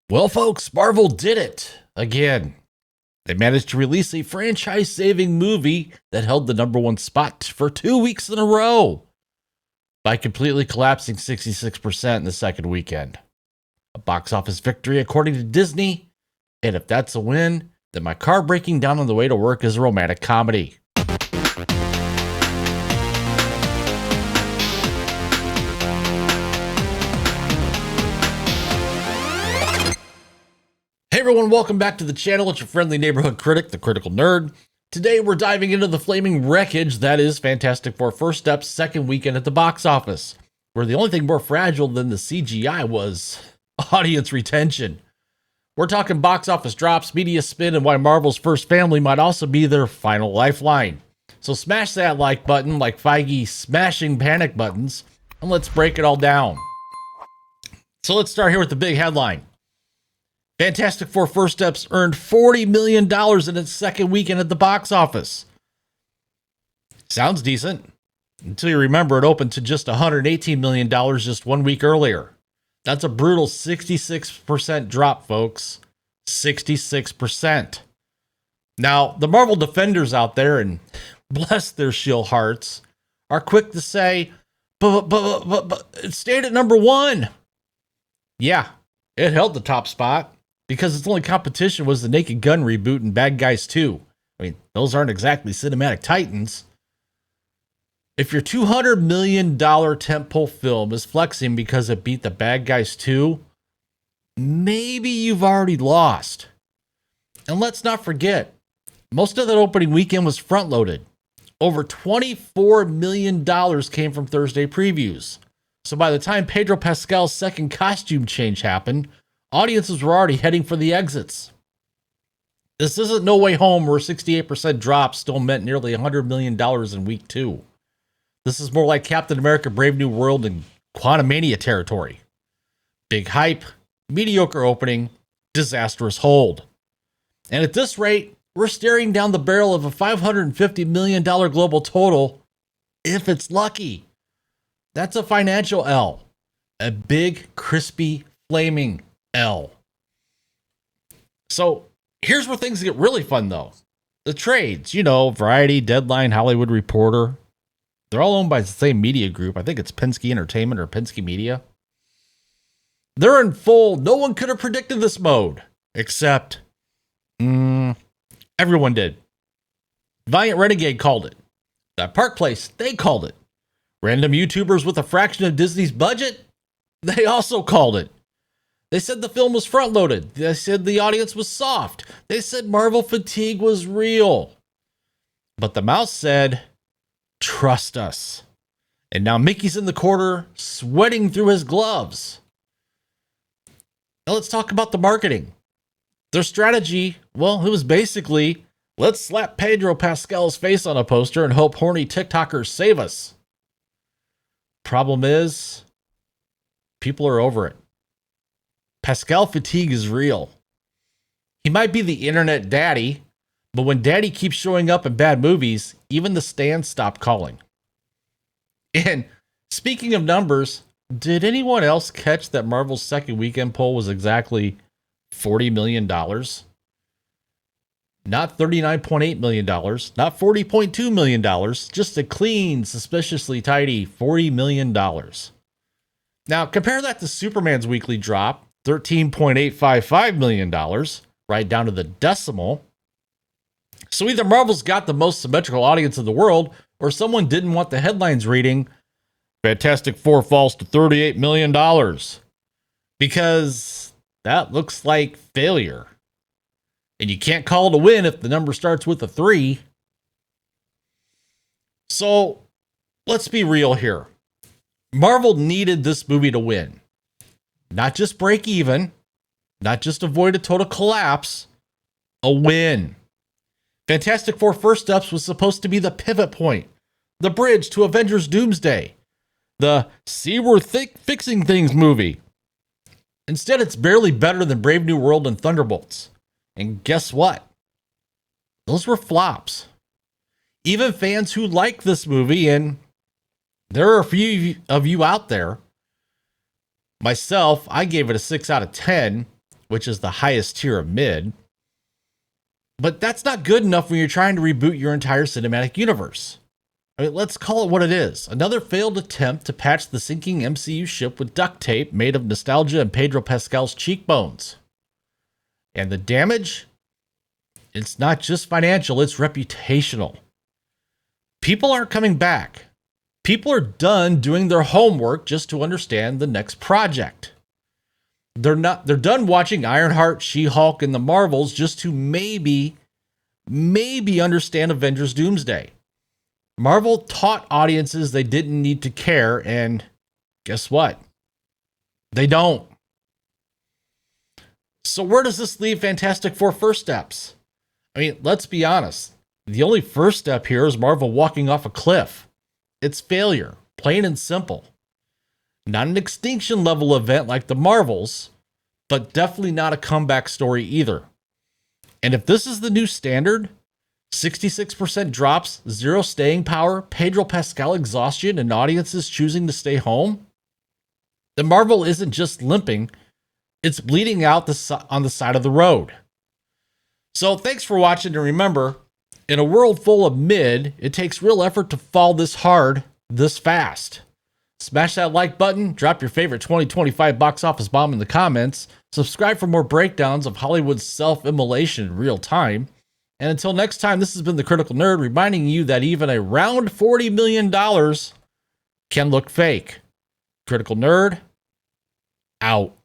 Well, folks, Marvel did it again. They managed to release a franchise saving movie that held the number one spot for 2 weeks in a row by completely collapsing 66% in the second weekend. A box office victory, according to Disney. And if that's a win, then my car breaking down on the way to work is a romantic comedy. Hey everyone, welcome back to the channel. It's your friendly neighborhood critic, the Critical Nerd. Today we're diving into the flaming wreckage that is Fantastic Four First Step's second weekend at the box office, where the only thing more fragile than the CGI was audience retention. We're talking box office drops, media spin, and why Marvel's first family might also be their final lifeline. So smash that like button like Feige smashing panic buttons, and let's break it all down. So let's start here with the big headline. Fantastic Four First Steps earned $40 million in its second weekend at the box office. Sounds decent, until you remember it opened to just $118 million just 1 week earlier. That's a brutal 66% drop, folks. 66%. Now, the Marvel defenders out there, and bless their shield hearts, are quick to say, but it stayed at number one. Yeah, it held the top spot, because its only competition was the Naked Gun reboot and Bad Guys 2. I mean, those aren't exactly cinematic titans. If your $200 million tentpole film is flexing because it beat the Bad Guys 2, maybe you've already lost. And let's not forget, most of that opening weekend was front-loaded. Over $24 million came from Thursday previews. So by the time Pedro Pascal's second costume change happened, audiences were already heading for the exits. This isn't No Way Home, where 68% drop still meant nearly $100 million in week two. This is more like Captain America Brave New World and Quantumania territory. Big hype, mediocre opening, disastrous hold. And at this rate, we're staring down the barrel of a $550 million global total, if it's lucky. That's a financial L. A big, crispy, flaming L. So here's where things get really fun, though. The trades, Variety, Deadline, Hollywood Reporter, they're all owned by the same media group. I think it's Penske Entertainment or Penske Media. They're in full, no one could have predicted this mode, except everyone did. Valiant Renegade called it. That Park Place, they called it. Random YouTubers with a fraction of Disney's budget, they also called it. They said the film was front-loaded. They said the audience was soft. They said Marvel fatigue was real. But the mouse said, trust us. And now Mickey's in the corner, sweating through his gloves. Now let's talk about the marketing. Their strategy, well, it was basically, let's slap Pedro Pascal's face on a poster and hope horny TikTokers save us. Problem is, people are over it. Pascal fatigue is real. He might be the internet daddy, but when daddy keeps showing up in bad movies, even the stands stop calling. And speaking of numbers, did anyone else catch that Marvel's second weekend poll was exactly $40 million? Not $39.8 million, not $40.2 million, just a clean, suspiciously tidy $40 million. Now, compare that to Superman's weekly drop, $13.855 million, right down to the decimal. So either Marvel's got the most symmetrical audience in the world, or someone didn't want the headlines reading, Fantastic Four falls to $38 million. Because that looks like failure. And you can't call it a win if the number starts with a 3. So let's be real here. Marvel needed this movie to win. Not just break even, not just avoid a total collapse, a win. Fantastic Four First Steps was supposed to be the pivot point, the bridge to Avengers Doomsday, the see we're fixing things movie. Instead, it's barely better than Brave New World and Thunderbolts. And guess what? Those were flops. Even fans who like this movie, and there are a few of you out there, myself, I gave it a 6 out of 10, which is the highest tier of mid. But that's not good enough when you're trying to reboot your entire cinematic universe. I mean, let's call it what it is. Another failed attempt to patch the sinking MCU ship with duct tape made of nostalgia and Pedro Pascal's cheekbones. And the damage? It's not just financial, it's reputational. People aren't coming back. People are done doing their homework just to understand the next project. They're done watching Ironheart, She-Hulk, and the Marvels just to maybe understand Avengers Doomsday. Marvel taught audiences they didn't need to care, and guess what? They don't. So where does this leave Fantastic Four first steps? I mean, let's be honest. The only first step here is Marvel walking off a cliff. It's failure, plain and simple. Not an extinction level event like the Marvels, but definitely not a comeback story either. And if this is the new standard, 66% drops, 0 staying power, Pedro Pascal exhaustion, and audiences choosing to stay home, then Marvel isn't just limping, it's bleeding out on the side of the road. So thanks for watching, and remember, in a world full of mid, it takes real effort to fall this hard, this fast. Smash that like button, drop your favorite 2025 box office bomb in the comments, subscribe for more breakdowns of Hollywood's self-immolation in real time, and until next time, this has been The Critical Nerd, reminding you that even a round $40 million can look fake. Critical Nerd, out.